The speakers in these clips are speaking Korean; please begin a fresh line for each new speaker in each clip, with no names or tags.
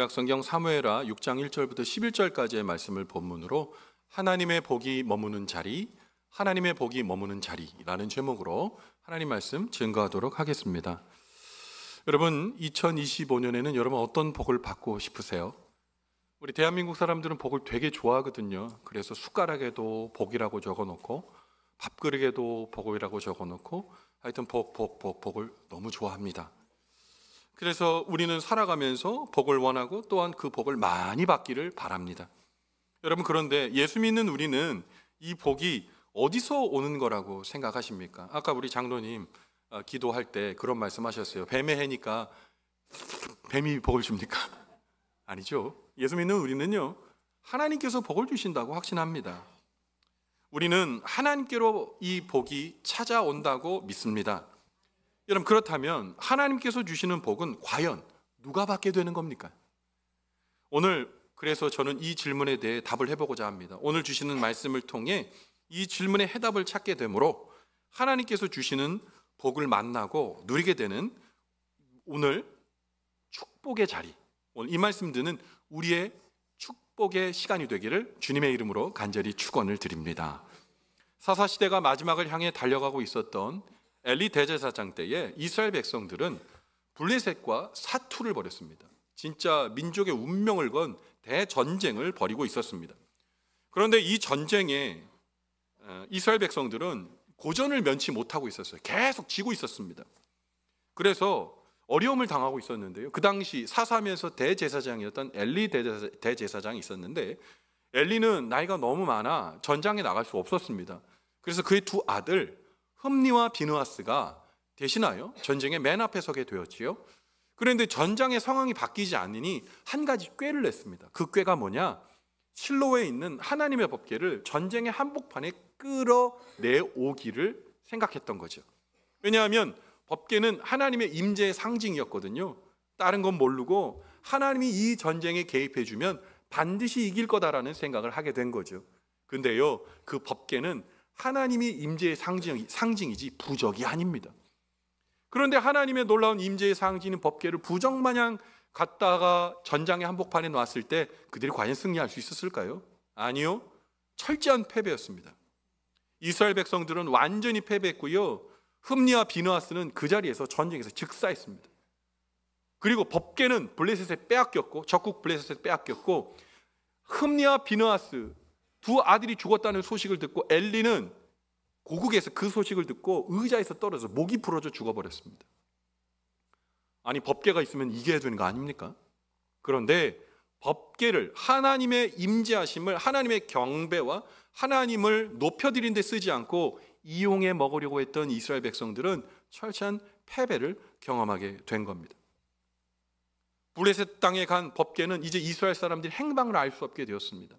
구약성경 사무엘하 6장 1절부터 11절까지의 말씀을 본문으로 하나님의 복이 머무는 자리, 하나님의 복이 머무는 자리라는 제목으로 하나님 말씀 증거하도록 하겠습니다. 여러분, 2025년에는 여러분 어떤 복을 받고 싶으세요? 우리 대한민국 사람들은 복을 되게 좋아하거든요. 그래서 숟가락에도 복이라고 적어놓고 밥그릇에도 복이라고 적어놓고 하여튼 복을 너무 좋아합니다. 그래서 우리는 살아가면서 복을 원하고 또한 그 복을 많이 받기를 바랍니다. 여러분, 그런데 예수 믿는 우리는 이 복이 어디서 오는 거라고 생각하십니까? 아까 우리 장로님 기도할 때 그런 말씀하셨어요. 뱀의 해니까 뱀이 복을 줍니까? 아니죠. 예수 믿는 우리는요, 하나님께서 복을 주신다고 확신합니다. 우리는 하나님께로 이 복이 찾아온다고 믿습니다. 여러분, 그렇다면 하나님께서 주시는 복은 과연 누가 받게 되는 겁니까? 오늘 그래서 저는 이 질문에 대해 답을 해보고자 합니다. 오늘 주시는 말씀을 통해 이 질문의 해답을 찾게 되므로 하나님께서 주시는 복을 만나고 누리게 되는 오늘 축복의 자리, 오늘 이 말씀 듣는 우리의 축복의 시간이 되기를 주님의 이름으로 간절히 축원을 드립니다. 사사시대가 마지막을 향해 달려가고 있었던 엘리 대제사장 때에 이스라엘 백성들은 블레셋과 사투를 벌였습니다. 진짜 민족의 운명을 건 대전쟁을 벌이고 있었습니다. 그런데 이 전쟁에 이스라엘 백성들은 고전을 면치 못하고 있었어요. 계속 지고 있었습니다. 그래서 어려움을 당하고 있었는데요. 그 당시 사사하면서 대제사장이었던 엘리 대제사장이 있었는데 엘리는 나이가 너무 많아 전장에 나갈 수 없었습니다. 그래서 그의 두 아들 흠니와 비느하스가 대신하여 전쟁의 맨 앞에 서게 되었지요. 그런데 전장의 상황이 바뀌지 않으니 한 가지 꾀를 냈습니다. 그 꾀가 뭐냐? 실로에 있는 하나님의 법궤를 전쟁의 한복판에 끌어내오기를 생각했던 거죠. 왜냐하면 법궤는 하나님의 임재의 상징이었거든요. 다른 건 모르고 하나님이 이 전쟁에 개입해주면 반드시 이길 거다라는 생각을 하게 된 거죠. 근데요, 그 법궤는 하나님이 임재의 상징이지 부적이 아닙니다. 그런데 하나님의 놀라운 임재의 상징인 법궤를 부적마냥 갖다가 전장의 한복판에 놨을 때 그들이 과연 승리할 수 있었을까요? 아니요. 철저한 패배였습니다. 이스라엘 백성들은 완전히 패배했고요. 흠니와 비느하스는 그 자리에서 전쟁에서 즉사했습니다. 그리고 법궤는 블레셋에 빼앗겼고, 적국 블레셋에 빼앗겼고, 흠니와 비느하스 두 아들이 죽었다는 소식을 듣고 엘리는 고국에서 그 소식을 듣고 의자에서 떨어져 목이 부러져 죽어버렸습니다. 아니, 법궤가 있으면 이겨야 되는 거 아닙니까? 그런데 법궤를, 하나님의 임재하심을, 하나님의 경배와 하나님을 높여드린 데 쓰지 않고 이용해 먹으려고 했던 이스라엘 백성들은 철저한 패배를 경험하게 된 겁니다. 블레셋 땅에 간 법궤는 이제 이스라엘 사람들이 행방을 알 수 없게 되었습니다.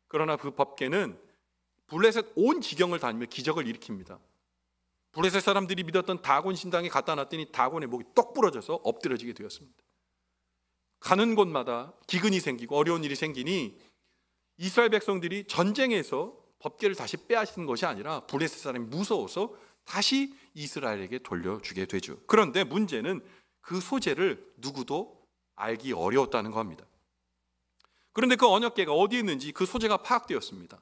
그러나 그 법궤는 블레셋 온 지경을 다니며 기적을 일으킵니다. 블레셋 사람들이 믿었던 다곤 신당에 갖다 놨더니 다곤의 목이 똑 부러져서 엎드려지게 되었습니다. 가는 곳마다 기근이 생기고 어려운 일이 생기니 이스라엘 백성들이 전쟁에서 법궤를 다시 빼앗은 것이 아니라 블레셋 사람이 무서워서 다시 이스라엘에게 돌려주게 되죠. 그런데 문제는 그 소재를 누구도 알기 어려웠다는 겁니다. 그런데 그 언약궤가 어디에 있는지 그 소재가 파악되었습니다.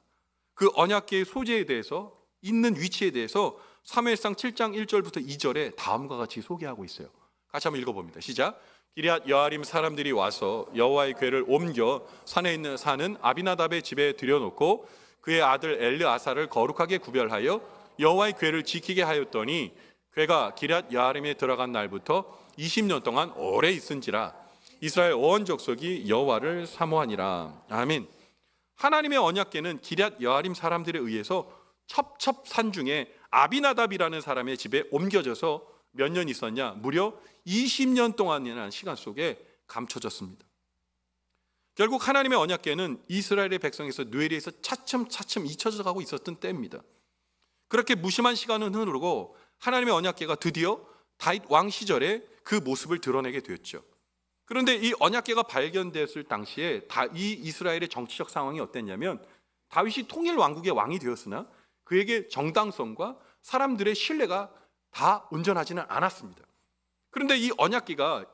그 언약궤의 소재에 대해서, 있는 위치에 대해서 사무엘상 7장 1절부터 2절에 다음과 같이 소개하고 있어요. 같이 한번 읽어봅니다. 시작. 기럇 여아림 사람들이 와서 여호와의 궤를 옮겨 산에 있는 사는 아비나답의 집에 들여놓고 그의 아들 엘르아사를 거룩하게 구별하여 여호와의 궤를 지키게 하였더니 궤가 기럇 여아림에 들어간 날부터 20년 동안 오래 있은지라 이스라엘 온 족속이 여호와를 사모하니라. 아멘. 하나님의 언약궤는 기럇 여아림 사람들에 의해서 첩첩산 중에 아비나답이라는 사람의 집에 옮겨져서 몇 년 있었냐? 무려 20년 동안이라는 시간 속에 감춰졌습니다. 결국 하나님의 언약궤는 이스라엘의 백성에서 뇌리에서 차츰차츰 잊혀져 가고 있었던 때입니다. 그렇게 무심한 시간은 흐르고 하나님의 언약궤가 드디어 다윗 왕 시절에 그 모습을 드러내게 되었죠. 그런데 이 언약궤가 발견됐을 당시에 이 이스라엘의 정치적 상황이 어땠냐면 다윗이 통일 왕국의 왕이 되었으나 그에게 정당성과 사람들의 신뢰가 다 온전하지는 않았습니다. 그런데 이 언약궤가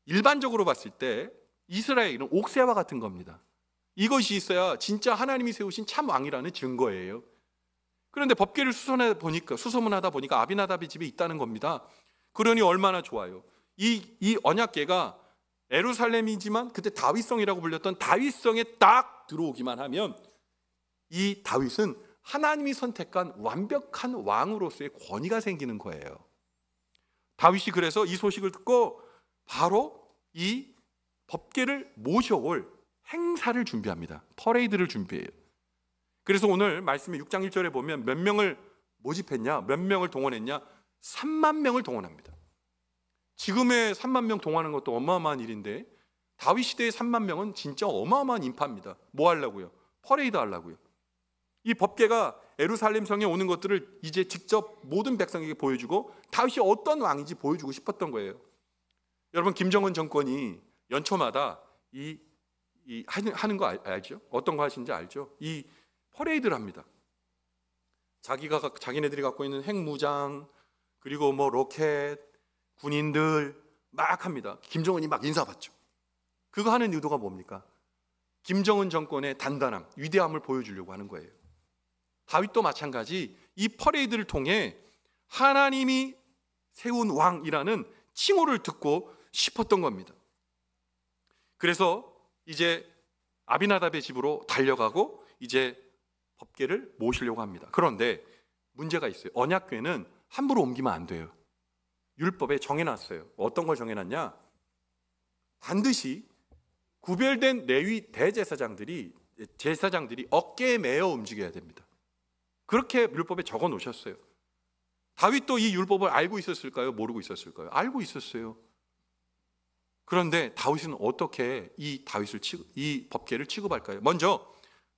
일반적으로 봤을 때 이스라엘은 옥새와 같은 겁니다. 이것이 있어야 진짜 하나님이 세우신 참 왕이라는 증거예요. 그런데 법궤를 수소문하다 보니까 아비나답의 집에 있다는 겁니다. 그러니 얼마나 좋아요. 이 언약궤가 예루살렘이지만 그때 다윗성이라고 불렸던 다윗성에 딱 들어오기만 하면 이 다윗은 하나님이 선택한 완벽한 왕으로서의 권위가 생기는 거예요. 다윗이 그래서 이 소식을 듣고 바로 이 법궤를 모셔올 행사를 준비합니다. 퍼레이드를 준비해요. 그래서 오늘 말씀의 6장 1절에 보면 몇 명을 모집했냐, 몇 명을 동원했냐, 3만 명을 동원합니다. 지금의 3만 명 동원하는 것도 어마어마한 일인데 다윗 시대의 3만 명은 진짜 어마어마한 인파입니다. 뭐 하려고요? 퍼레이드 하려고요. 이 법궤가 예루살렘 성에 오는 것들을 이제 직접 모든 백성에게 보여주고 다윗이 어떤 왕인지 보여주고 싶었던 거예요. 여러분, 김정은 정권이 연초마다 하는 거 알죠? 어떤 거 하시는지 알죠? 이 퍼레이드를 합니다. 자기네들이 갖고 있는 핵무장, 그리고 뭐 로켓, 군인들 막 합니다. 김정은이 막 인사받죠. 그거 하는 의도가 뭡니까? 김정은 정권의 단단함, 위대함을 보여주려고 하는 거예요. 다윗도 마찬가지 이 퍼레이드를 통해 하나님이 세운 왕이라는 칭호를 듣고 싶었던 겁니다. 그래서 이제 아비나답의 집으로 달려가고 이제 법궤를 모시려고 합니다. 그런데 문제가 있어요. 언약궤는 함부로 옮기면 안 돼요. 율법에 정해놨어요. 어떤 걸 정해놨냐? 반드시 구별된 레위 대제사장들이 어깨에 메어 움직여야 됩니다. 그렇게 율법에 적어 놓으셨어요. 다윗도 이 율법을 알고 있었을까요? 모르고 있었을까요? 알고 있었어요. 그런데 다윗은 어떻게 이 법궤를 취급할까요? 먼저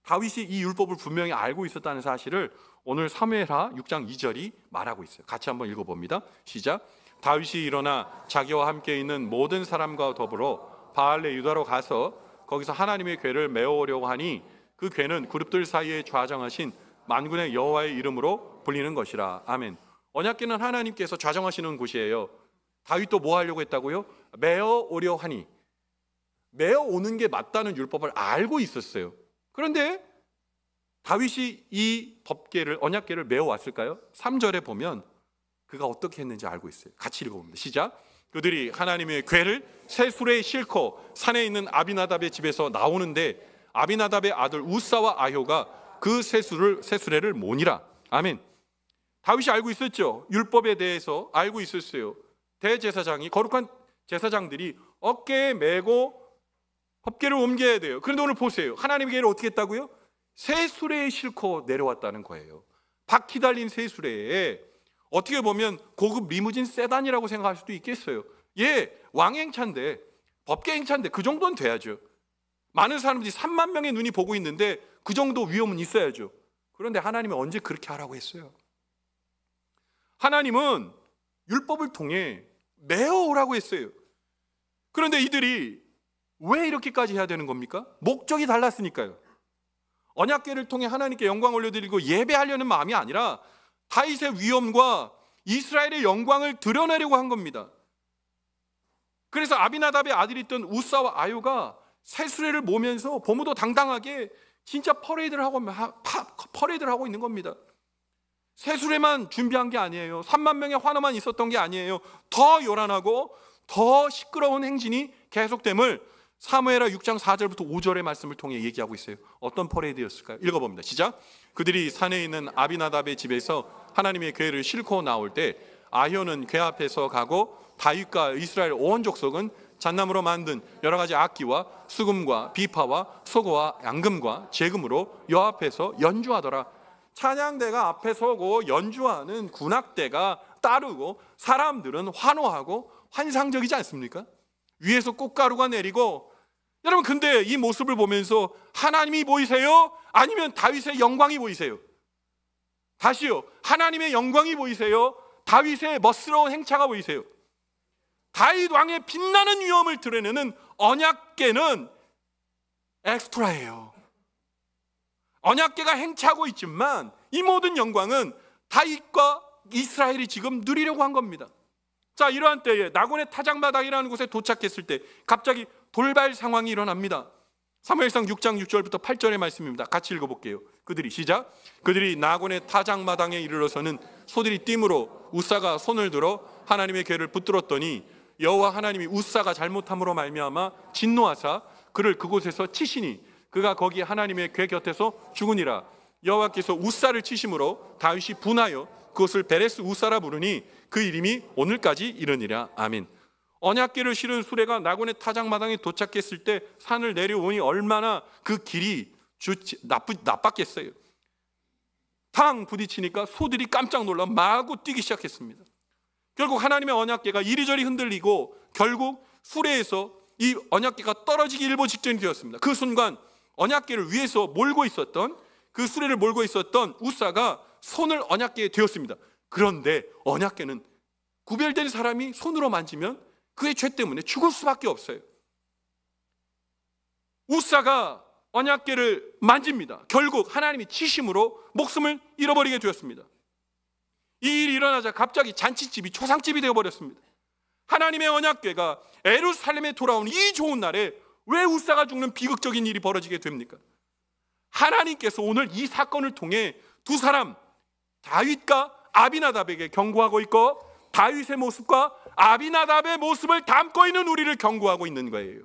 다윗이 이 율법을 분명히 알고 있었다는 사실을 오늘 사무엘하 6장 2절이 말하고 있어요. 같이 한번 읽어봅니다. 시작. 다윗이 일어나 자기와 함께 있는 모든 사람과 더불어 바알레 유다로 가서 거기서 하나님의 궤를 메어오려고 하니 그 궤는 그룹들 사이에 좌정하신 만군의 여호와의 이름으로 불리는 것이라. 아멘. 언약궤는 하나님께서 좌정하시는 곳이에요. 다윗도 뭐 하려고 했다고요? 메어오려 하니. 메어오는 게 맞다는 율법을 알고 있었어요. 그런데 다윗이 이 법궤를, 언약궤를 메어왔을까요? 3절에 보면 그가 어떻게 했는지 알고 있어요. 같이 읽어봅니다. 시작. 그들이 하나님의 궤를 새 수레에 싣고 산에 있는 아비나답의 집에서 나오는데 아비나답의 아들 우사와 아효가 그 새 수레를 모니라. 아멘. 다윗이 알고 있었죠. 율법에 대해서 알고 있었어요. 대제사장이, 거룩한 제사장들이 어깨에 메고 법궤를 옮겨야 돼요. 그런데 오늘 보세요. 하나님의 궤를 어떻게 했다고요? 새 수레에 싣고 내려왔다는 거예요. 바퀴 달린 새 수레에, 어떻게 보면 고급 리무진 세단이라고 생각할 수도 있겠어요. 왕행차인데, 법궤 행차인데 그 정도는 돼야죠. 많은 사람들이 3만 명의 눈이 보고 있는데 그 정도 위험은 있어야죠. 그런데 하나님이 언제 그렇게 하라고 했어요? 하나님은 율법을 통해 메어오라고 했어요. 그런데 이들이 왜 이렇게까지 해야 되는 겁니까? 목적이 달랐으니까요. 언약궤를 통해 하나님께 영광 올려드리고 예배하려는 마음이 아니라 다윗의 위엄과 이스라엘의 영광을 드러내려고 한 겁니다. 그래서 아비나답의 아들이었던 우사와 아요가 새 수레를 모면서 보무도 당당하게 진짜 퍼레이드를 하고 있는 겁니다. 새 수레만 준비한 게 아니에요. 3만 명의 환호만 있었던 게 아니에요. 더 요란하고 더 시끄러운 행진이 계속됨을 사무엘하 6장 4절부터 5절의 말씀을 통해 얘기하고 있어요. 어떤 퍼레이드였을까요? 읽어봅니다. 시작. 그들이 산에 있는 아비나답의 집에서 하나님의 궤를 싣고 나올 때 아효는 궤 앞에서 가고 다윗과 이스라엘 온 족속은 잣나무로 만든 여러 가지 악기와 수금과 비파와 소고와 양금과 제금으로 여 앞에서 연주하더라. 찬양대가 앞에 서고 연주하는 군악대가 따르고 사람들은 환호하고 환상적이지 않습니까? 위에서 꽃가루가 내리고, 여러분 근데 이 모습을 보면서 하나님이 보이세요? 아니면 다윗의 영광이 보이세요? 다시요. 하나님의 영광이 보이세요? 다윗의 멋스러운 행차가 보이세요? 다윗 왕의 빛나는 위엄을 드러내는 언약궤는 엑스트라예요. 언약궤가 행차하고 있지만 이 모든 영광은 다윗과 이스라엘이 지금 누리려고 한 겁니다. 자, 이러한 때에 나곤의 타작마당이라는 곳에 도착했을 때 갑자기 돌발 상황이 일어납니다. 사무엘상 6장 6절부터 8절의 말씀입니다. 같이 읽어볼게요. 그들이 시작. 그들이 나곤의 타작마당에 이르러서는 소들이 띠므로 우사가 손을 들어 하나님의 궤를 붙들었더니 여호와 하나님이 우사가 잘못함으로 말미암아 진노하사 그를 그곳에서 치시니 그가 거기 하나님의 궤 곁에서 죽으니라. 여호와께서 우사를 치심으로 다윗이 분하여 그것을 베레스 우사라 부르니 그 이름이 오늘까지 이르니라. 아멘. 언약궤를 실은 수레가 나곤의 타작마당에 도착했을 때 산을 내려오니 얼마나 그 길이 나빴겠어요. 탕 부딪히니까 소들이 깜짝 놀라 마구 뛰기 시작했습니다. 결국 하나님의 언약궤가 이리저리 흔들리고 결국 수레에서 이 언약궤가 떨어지기 일보 직전이 되었습니다. 그 순간 언약궤를 위에서 몰고 있었던, 그 수레를 몰고 있었던 우사가 손을 언약궤에 대었습니다. 그런데 언약궤는 구별된 사람이 손으로 만지면 그의 죄 때문에 죽을 수밖에 없어요. 우사가 언약궤를 만집니다. 결국 하나님이 치심으로 목숨을 잃어버리게 되었습니다. 이 일이 일어나자 갑자기 잔치집이 초상집이 되어버렸습니다. 하나님의 언약궤가 예루살렘에 돌아온 이 좋은 날에 왜 우사가 죽는 비극적인 일이 벌어지게 됩니까? 하나님께서 오늘 이 사건을 통해 두 사람, 다윗과 아비나답에게 경고하고 있고, 다윗의 모습과 아비나답의 모습을 담고 있는 우리를 경고하고 있는 거예요.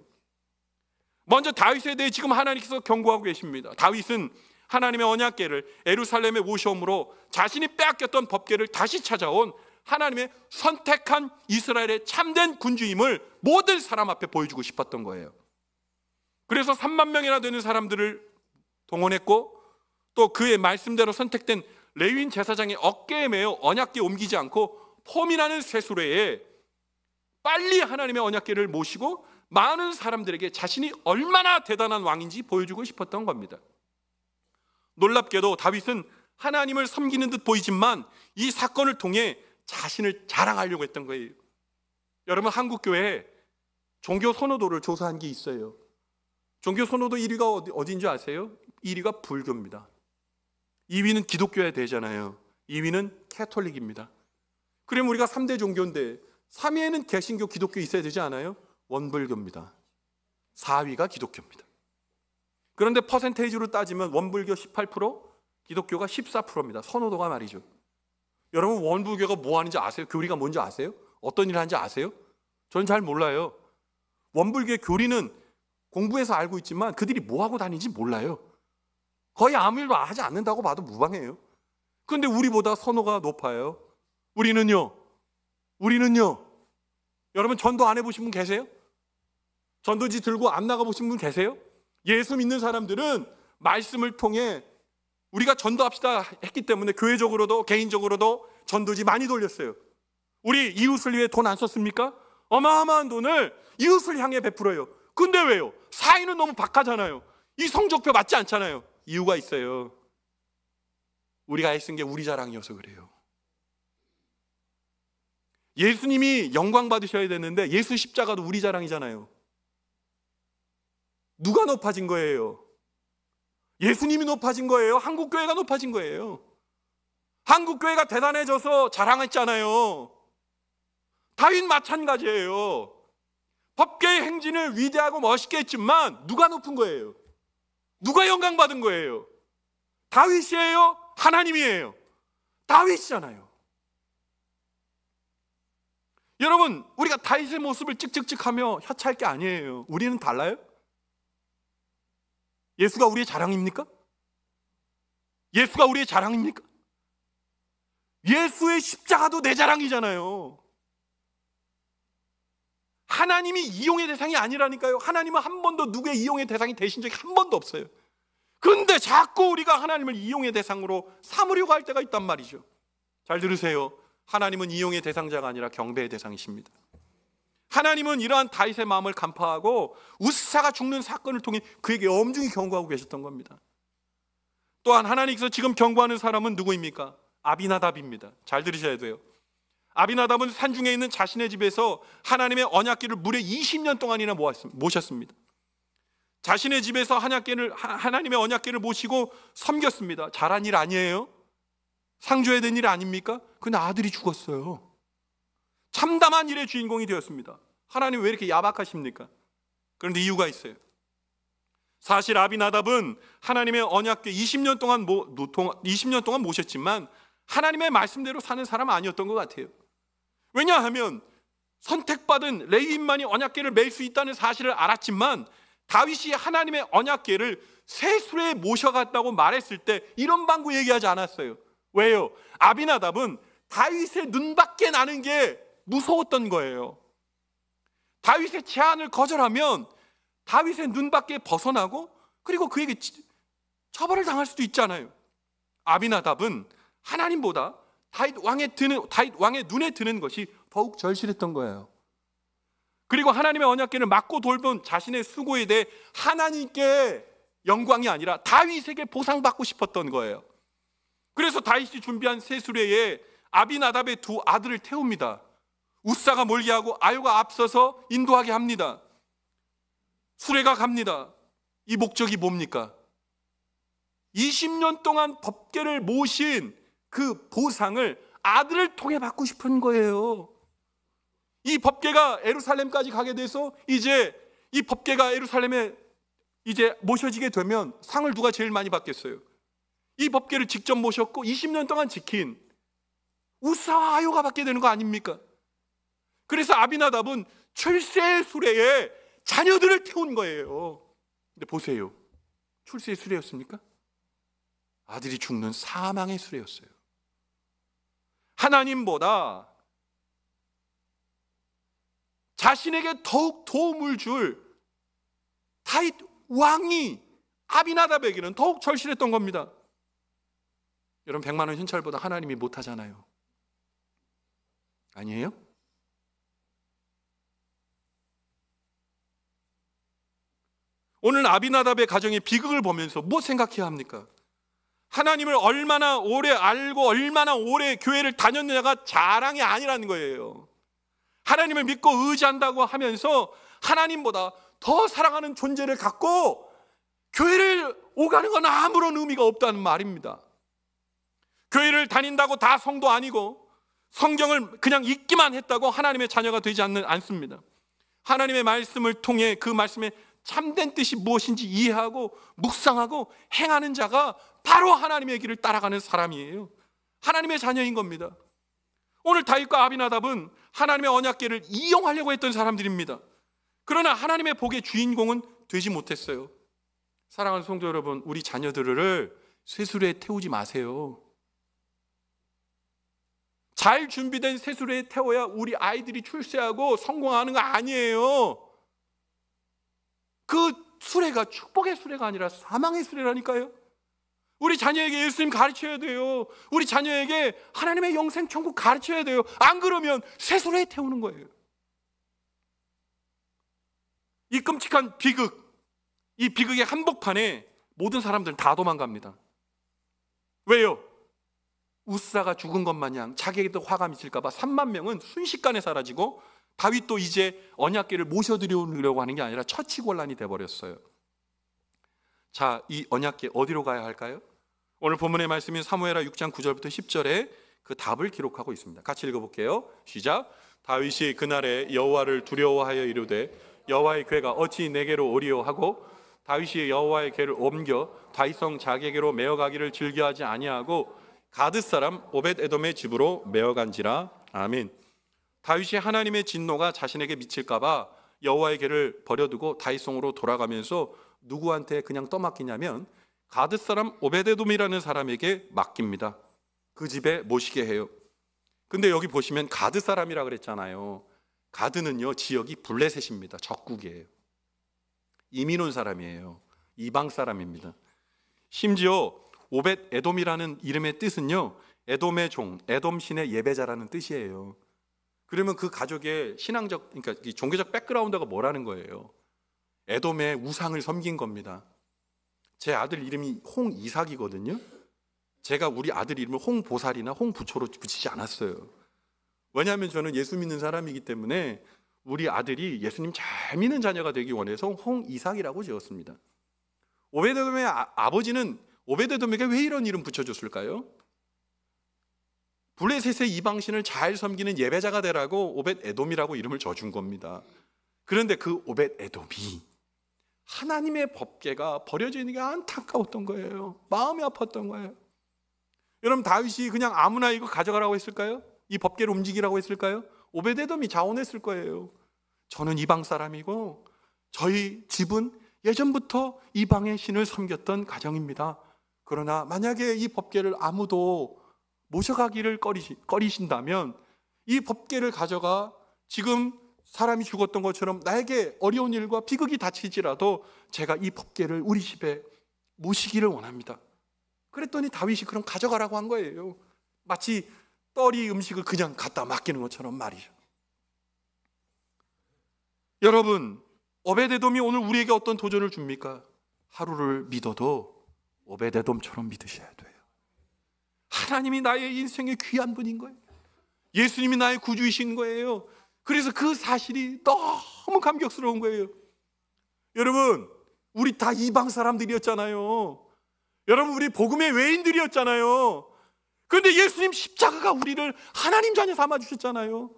먼저 다윗에 대해 지금 하나님께서 경고하고 계십니다. 다윗은 하나님의 언약궤를 예루살렘에 모셔옴으로 자신이 빼앗겼던 법궤를 다시 찾아온 하나님의 선택한 이스라엘의 참된 군주임을 모든 사람 앞에 보여주고 싶었던 거예요. 그래서 3만 명이나 되는 사람들을 동원했고, 또 그의 말씀대로 선택된 레위인 제사장의 어깨에 매어 언약궤 옮기지 않고 포민하는 쇠수레에 빨리 하나님의 언약궤를 모시고 많은 사람들에게 자신이 얼마나 대단한 왕인지 보여주고 싶었던 겁니다. 놀랍게도 다윗은 하나님을 섬기는 듯 보이지만 이 사건을 통해 자신을 자랑하려고 했던 거예요. 여러분, 한국교회에 종교 선호도를 조사한 게 있어요. 종교 선호도 1위가 어디인 줄 아세요? 1위가 불교입니다. 2위는 기독교야 되잖아요. 2위는 캐톨릭입니다. 그럼 우리가 3대 종교인데 3위에는 개신교, 기독교 있어야 되지 않아요? 원불교입니다. 4위가 기독교입니다. 그런데 퍼센테이지로 따지면 원불교 18%, 기독교가 14%입니다. 선호도가 말이죠. 여러분, 원불교가 뭐 하는지 아세요? 교리가 뭔지 아세요? 어떤 일을 하는지 아세요? 저는 잘 몰라요. 원불교의 교리는 공부해서 알고 있지만 그들이 뭐 하고 다니는지 몰라요. 거의 아무 일도 하지 않는다고 봐도 무방해요. 그런데 우리보다 선호가 높아요. 우리는요. 여러분, 전도 안 해보신 분 계세요? 전도지 들고 안 나가보신 분 계세요? 예수 믿는 사람들은 말씀을 통해 우리가 전도합시다 했기 때문에 교회적으로도 개인적으로도 전도지 많이 돌렸어요. 우리 이웃을 위해 돈 안 썼습니까? 어마어마한 돈을 이웃을 향해 베풀어요. 근데 왜요? 사인은 너무 박하잖아요. 이 성적표 맞지 않잖아요. 이유가 있어요. 우리가 애쓴 게 우리 자랑이어서 그래요. 예수님이 영광 받으셔야 되는데 예수 십자가도 우리 자랑이잖아요. 누가 높아진 거예요? 예수님이 높아진 거예요? 한국교회가 높아진 거예요? 한국교회가 대단해져서 자랑했잖아요. 다윗 마찬가지예요. 법궤의 행진을 위대하고 멋있게 했지만 누가 높은 거예요? 누가 영광 받은 거예요? 다윗이에요? 하나님이에요? 다윗이잖아요. 여러분, 우리가 다윗의 모습을 찍찍찍하며 혀차할 게 아니에요. 우리는 달라요? 예수가 우리의 자랑입니까? 예수가 우리의 자랑입니까? 예수의 십자가도 내 자랑이잖아요. 하나님이 이용의 대상이 아니라니까요. 하나님은 한 번도 누구의 이용의 대상이 되신 적이 한 번도 없어요. 그런데 자꾸 우리가 하나님을 이용의 대상으로 삼으려고 할 때가 있단 말이죠. 잘 들으세요. 하나님은 이용의 대상자가 아니라 경배의 대상이십니다. 하나님은 이러한 다윗의 마음을 간파하고 우사가 죽는 사건을 통해 그에게 엄중히 경고하고 계셨던 겁니다. 또한 하나님께서 지금 경고하는 사람은 누구입니까? 아비나답입니다. 잘 들으셔야 돼요. 아비나답은 산중에 있는 자신의 집에서 하나님의 언약궤를 무려 20년 동안이나 모셨습니다. 자신의 집에서 하나님의 언약궤를 모시고 섬겼습니다. 잘한 일 아니에요? 상줘야 된 일 아닙니까? 근데 아들이 죽었어요. 참담한 일의 주인공이 되었습니다. 하나님 왜 이렇게 야박하십니까? 그런데 이유가 있어요. 사실 아비나답은 하나님의 언약궤 20년 동안 모셨지만 하나님의 말씀대로 사는 사람 아니었던 것 같아요. 왜냐하면 선택받은 레위인만이 언약궤를 맬 수 있다는 사실을 알았지만 다윗이 하나님의 언약궤를 새 수레에 모셔갔다고 말했을 때 이런 방구 얘기하지 않았어요. 왜요? 아비나답은 다윗의 눈밖에 나는 게 무서웠던 거예요. 다윗의 제안을 거절하면 다윗의 눈밖에 벗어나고 그리고 그에게 처벌을 당할 수도 있잖아요. 아비나답은 하나님보다 다윗 왕의 눈에 드는 것이 더욱 절실했던 거예요. 그리고 하나님의 언약궤를 맡고 돌본 자신의 수고에 대해 하나님께 영광이 아니라 다윗에게 보상받고 싶었던 거예요. 그래서 다윗이 준비한 새 수레에 아비나답의 두 아들을 태웁니다. 우사가 몰게 하고 아요가 앞서서 인도하게 합니다. 수레가 갑니다. 이 목적이 뭡니까? 20년 동안 법궤를 모신 그 보상을 아들을 통해 받고 싶은 거예요. 이 법궤가 예루살렘까지 가게 돼서 이제 이 법궤가 예루살렘에 이제 모셔지게 되면 상을 누가 제일 많이 받겠어요? 이 법궤를 직접 모셨고 20년 동안 지킨 우사와 아요가 받게 되는 거 아닙니까? 그래서 아비나답은 출세 수레에 자녀들을 태운 거예요. 근데 보세요. 출세의 수레였습니까? 아들이 죽는 사망의 수레였어요. 하나님보다 자신에게 더욱 도움을 줄 다윗 왕이 아비나답에게는 더욱 절실했던 겁니다. 여러분 100만 원 현찰보다 하나님이 못하잖아요. 아니에요? 오늘 아비나답의 가정의 비극을 보면서 뭐 생각해야 합니까? 하나님을 얼마나 오래 알고 얼마나 오래 교회를 다녔느냐가 자랑이 아니라는 거예요. 하나님을 믿고 의지한다고 하면서 하나님보다 더 사랑하는 존재를 갖고 교회를 오가는 건 아무런 의미가 없다는 말입니다. 교회를 다닌다고 다 성도 아니고 성경을 그냥 읽기만 했다고 하나님의 자녀가 되지 않습니다. 하나님의 말씀을 통해 그 말씀의 참된 뜻이 무엇인지 이해하고 묵상하고 행하는 자가 바로 하나님의 길을 따라가는 사람이에요. 하나님의 자녀인 겁니다. 오늘 다윗과 아비나답은 하나님의 언약궤를 이용하려고 했던 사람들입니다. 그러나 하나님의 복의 주인공은 되지 못했어요. 사랑하는 성도 여러분, 우리 자녀들을 쇠수레에 태우지 마세요. 잘 준비된 쇠수레에 태워야 우리 아이들이 출세하고 성공하는 거 아니에요. 그 수레가 축복의 수레가 아니라 사망의 수레라니까요. 우리 자녀에게 예수님 가르쳐야 돼요. 우리 자녀에게 하나님의 영생 천국 가르쳐야 돼요. 안 그러면 새 수레에 태우는 거예요. 이 끔찍한 비극, 이 비극의 한복판에 모든 사람들은 다 도망갑니다. 왜요? 우사가 죽은 것 마냥 자기에게도 화가 미칠까 봐 3만 명은 순식간에 사라지고 다윗도 이제 언약궤를 모셔드리려고 하는 게 아니라 처치곤란이 돼버렸어요. 자, 이 언약궤 어디로 가야 할까요? 오늘 본문의 말씀인 사무엘하 6장 9절부터 10절에 그 답을 기록하고 있습니다. 같이 읽어볼게요. 시작. 다윗이 그날에 여호와를 두려워하여 이르되 여호와의 궤가 어찌 내게로 오리오 하고 다윗이 여호와의 궤를 옮겨 다윗성 자기에게로 메어가기를 즐겨하지 아니하고 가드 사람 오벳에돔의 집으로 메어간지라. 아멘. 다윗이 하나님의 진노가 자신에게 미칠까 봐 여호와의 궤를 버려두고 다윗성으로 돌아가면서 누구한테 그냥 떠맡기냐면 가드 사람 오벳에돔이라는 사람에게 맡깁니다. 그 집에 모시게 해요. 근데 여기 보시면 가드 사람이라 그랬잖아요. 가드는요 지역이 블레셋입니다. 적국이에요. 이민 온 사람이에요. 이방 사람입니다. 심지어 오벳에돔이라는 이름의 뜻은요 에돔의 종, 에돔 신의 예배자라는 뜻이에요. 그러면 그 가족의 신앙적, 그러니까 종교적 백그라운드가 뭐라는 거예요? 에돔의 우상을 섬긴 겁니다. 제 아들 이름이 홍이삭이거든요. 제가 우리 아들 이름을 홍보살이나 홍부초로 붙이지 않았어요. 왜냐하면 저는 예수 믿는 사람이기 때문에 우리 아들이 예수님 잘 믿는 자녀가 되기 원해서 홍이삭이라고 지었습니다. 오벳에돔의 아버지는 오벳에돔에게 왜 이런 이름 붙여줬을까요? 블레셋의 이방신을 잘 섬기는 예배자가 되라고 오벳에돔이라고 이름을 져준 겁니다. 그런데 그 오벳에돔이 하나님의 법궤가 버려져 있는 게 안타까웠던 거예요. 마음이 아팠던 거예요. 여러분, 다윗이 그냥 아무나 이거 가져가라고 했을까요? 이 법궤를 움직이라고 했을까요? 오베데돔이 자원했을 거예요. 저는 이방 사람이고 저희 집은 예전부터 이방의 신을 섬겼던 가정입니다. 그러나 만약에 이 법궤를 아무도 모셔가기를 꺼리신다면 이 법궤를 가져가 지금 사람이 죽었던 것처럼 나에게 어려운 일과 비극이 닥칠지라도 제가 이 법궤를 우리 집에 모시기를 원합니다. 그랬더니 다윗이 그럼 가져가라고 한 거예요. 마치 떨이 음식을 그냥 갖다 맡기는 것처럼 말이죠. 여러분, 오베데돔이 오늘 우리에게 어떤 도전을 줍니까? 하루를 믿어도 오베데돔처럼 믿으셔야 돼요. 하나님이 나의 인생의 귀한 분인 거예요. 예수님이 나의 구주이신 거예요. 그래서 그 사실이 너무 감격스러운 거예요. 여러분, 우리 다 이방 사람들이었잖아요. 여러분, 우리 복음의 외인들이었잖아요. 그런데 예수님 십자가가 우리를 하나님 자녀 삼아주셨잖아요.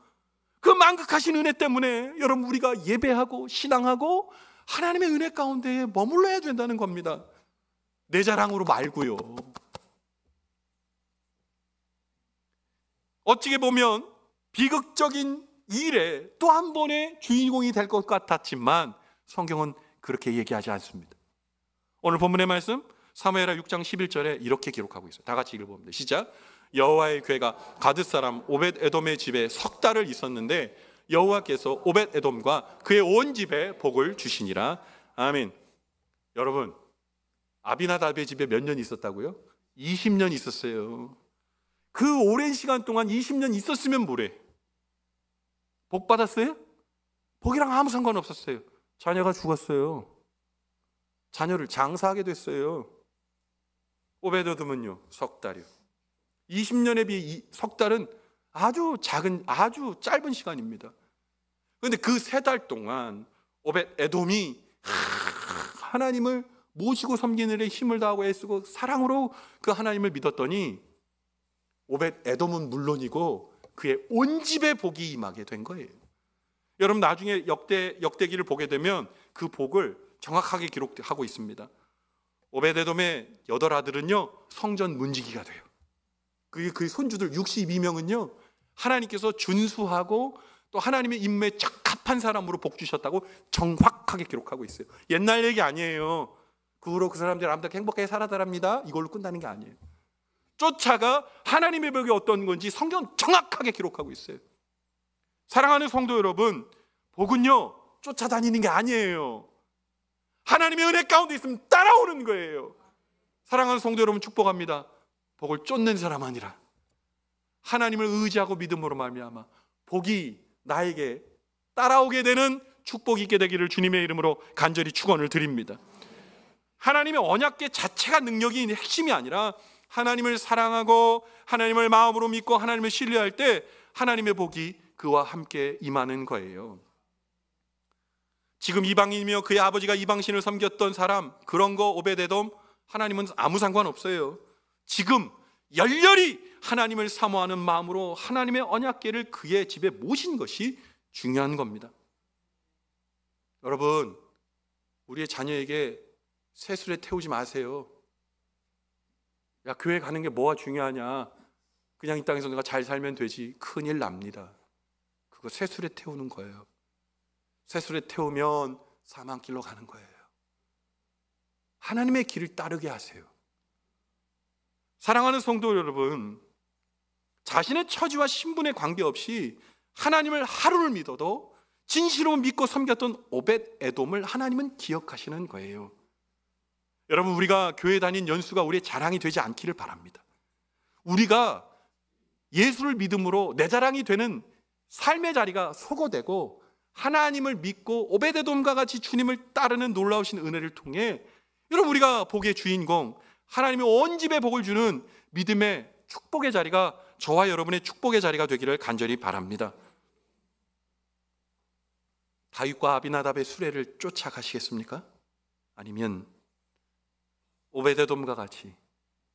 그 만극하신 은혜 때문에 여러분, 우리가 예배하고 신앙하고 하나님의 은혜 가운데에 머물러야 된다는 겁니다. 내 자랑으로 말고요. 어찌게 보면 비극적인 일에 또 한 번의 주인공이 될 것 같았지만 성경은 그렇게 얘기하지 않습니다. 오늘 본문의 말씀 사무엘하 6장 11절에 이렇게 기록하고 있어요. 다 같이 읽어봅니다. 시작. 여호와의 궤가 가드 사람 오벳에돔의 집에 석 달을 있었는데 여호와께서 오벳에돔과 그의 온 집에 복을 주시니라. 아멘. 여러분, 아비나답의 집에 몇 년 있었다고요? 20년 있었어요. 그 오랜 시간 동안 20년 있었으면 뭐래? 복 받았어요? 복이랑 아무 상관없었어요. 자녀가 죽었어요. 자녀를 장사하게 됐어요. 오베데돔은요, 석 달이요. 20년에 비해 석 달은 아주 작은, 아주 짧은 시간입니다. 그런데 그 3달 동안 오벳에돔이 하나님을 모시고 섬기는 데 힘을 다하고 애쓰고 사랑으로 그 하나님을 믿었더니 오벳에돔은 물론이고 그의 온 집에 복이 임하게 된 거예요. 여러분, 나중에 역대기를 보게 되면 그 복을 정확하게 기록하고 있습니다. 오벳에돔의 8아들은요 성전 문지기가 돼요. 그 손주들 62명은요 하나님께서 준수하고 또 하나님의 임무에 적합한 사람으로 복 주셨다고 정확하게 기록하고 있어요. 옛날 얘기 아니에요. 그 후로 그 사람들이 아무튼 행복하게 살아달랍니다. 이걸로 끝나는 게 아니에요. 쫓아가 하나님의 복이 어떤 건지 성경은 정확하게 기록하고 있어요. 사랑하는 성도 여러분, 복은요 쫓아다니는 게 아니에요. 하나님의 은혜 가운데 있으면 따라오는 거예요. 사랑하는 성도 여러분, 축복합니다. 복을 쫓는 사람 아니라 하나님을 의지하고 믿음으로 말미암아 복이 나에게 따라오게 되는 축복이 있게 되기를 주님의 이름으로 간절히 축원을 드립니다. 하나님의 언약궤 자체가 능력이 핵심이 아니라 하나님을 사랑하고 하나님을 마음으로 믿고 하나님을 신뢰할 때 하나님의 복이 그와 함께 임하는 거예요. 지금 이방인이며 그의 아버지가 이방신을 섬겼던 사람, 그런 거 오베데돔, 하나님은 아무 상관없어요. 지금 열렬히 하나님을 사모하는 마음으로 하나님의 언약궤를 그의 집에 모신 것이 중요한 겁니다. 여러분, 우리의 자녀에게 세술에 태우지 마세요. 야, 교회 가는 게 뭐가 중요하냐, 그냥 이 땅에서 내가 잘 살면 되지. 큰일 납니다. 그거 세술에 태우는 거예요. 세술에 태우면 사망길로 가는 거예요. 하나님의 길을 따르게 하세요. 사랑하는 성도 여러분, 자신의 처지와 신분에 관계없이 하나님을 하루를 믿어도 진실로 믿고 섬겼던 오벳에돔을 하나님은 기억하시는 거예요. 여러분, 우리가 교회 다닌 연수가 우리의 자랑이 되지 않기를 바랍니다. 우리가 예수를 믿음으로 내 자랑이 되는 삶의 자리가 소거되고 하나님을 믿고 오베데돔과 같이 주님을 따르는 놀라우신 은혜를 통해 여러분, 우리가 복의 주인공, 하나님의 온 집에 복을 주는 믿음의 축복의 자리가 저와 여러분의 축복의 자리가 되기를 간절히 바랍니다. 다윗과 아비나답의 수레를 쫓아가시겠습니까? 아니면 오베데돔과 같이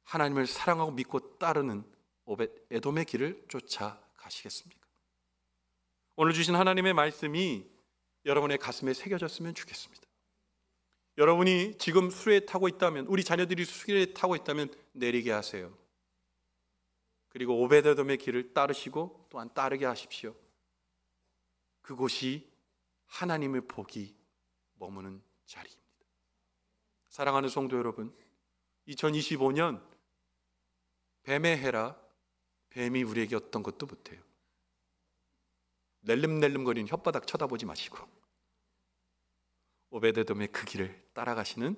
하나님을 사랑하고 믿고 따르는 오벳에돔의 길을 쫓아가시겠습니까? 오늘 주신 하나님의 말씀이 여러분의 가슴에 새겨졌으면 좋겠습니다. 여러분이 지금 수레에 타고 있다면, 우리 자녀들이 수레에 타고 있다면 내리게 하세요. 그리고 오베데돔의 길을 따르시고 또한 따르게 하십시오. 그곳이 하나님의 복이 머무는 자리입니다. 사랑하는 성도 여러분, 2025년 뱀의 해라 뱀이 우리에게 어떤 것도 못해요. 낼름낼름거리는 혓바닥 쳐다보지 마시고 오베데돔의 그 길을 따라가시는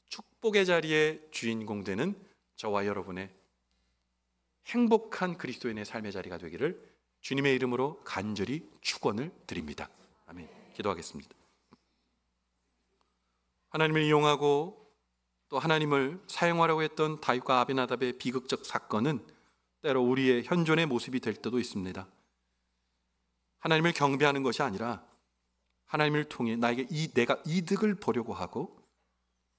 축복의 자리에 주인공 되는 저와 여러분의 행복한 그리스도인의 삶의 자리가 되기를 주님의 이름으로 간절히 축원을 드립니다. 아멘. 기도하겠습니다. 하나님을 이용하고 또 하나님을 사용하려고 했던 다윗과 아비나답의 비극적 사건은 때로 우리의 현존의 모습이 될 때도 있습니다. 하나님을 경배하는 것이 아니라 하나님을 통해 나에게 내가 이득을 보려고 하고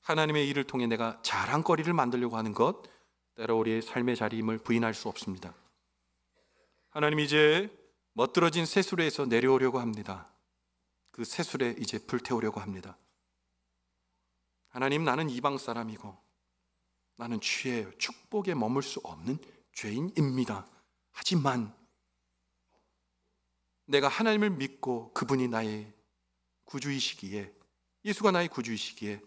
하나님의 일을 통해 내가 자랑거리를 만들려고 하는 것, 때로 우리의 삶의 자리임을 부인할 수 없습니다. 하나님 이제 멋들어진 새수레에서 내려오려고 합니다. 그 새수레 이제 불태우려고 합니다. 하나님, 나는 이방 사람이고 나는 죄의 축복에 머물 수 없는 죄인입니다. 하지만 내가 하나님을 믿고 그분이 나의 구주이시기에, 예수가 나의 구주이시기에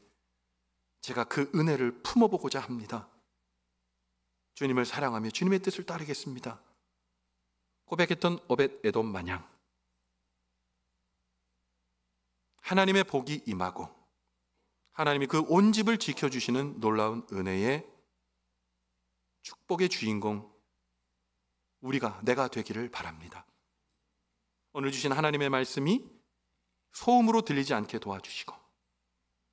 제가 그 은혜를 품어보고자 합니다. 주님을 사랑하며 주님의 뜻을 따르겠습니다. 고백했던 오벳에돔 마냥 하나님의 복이 임하고 하나님이 그 온 집을 지켜주시는 놀라운 은혜의 축복의 주인공 내가 되기를 바랍니다. 오늘 주신 하나님의 말씀이 소음으로 들리지 않게 도와주시고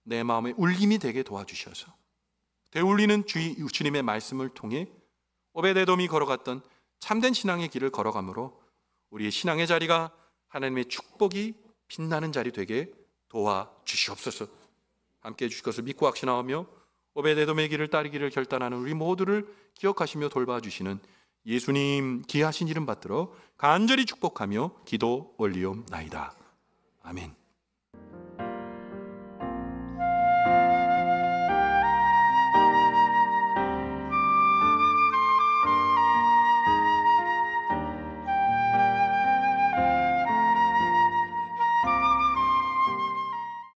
내 마음에 울림이 되게 도와주셔서 되울리는 주님의 말씀을 통해 오베데돔이 걸어갔던 참된 신앙의 길을 걸어가므로 우리의 신앙의 자리가 하나님의 축복이 빛나는 자리 되게 도와주시옵소서. 함께 해주실 것을 믿고 확신하며 오베데돔의 길을 따르기를 결단하는 우리 모두를 기억하시며 돌봐주시는 예수님 귀하신 이름 받들어 간절히 축복하며 기도 올리옵나이다. 아멘.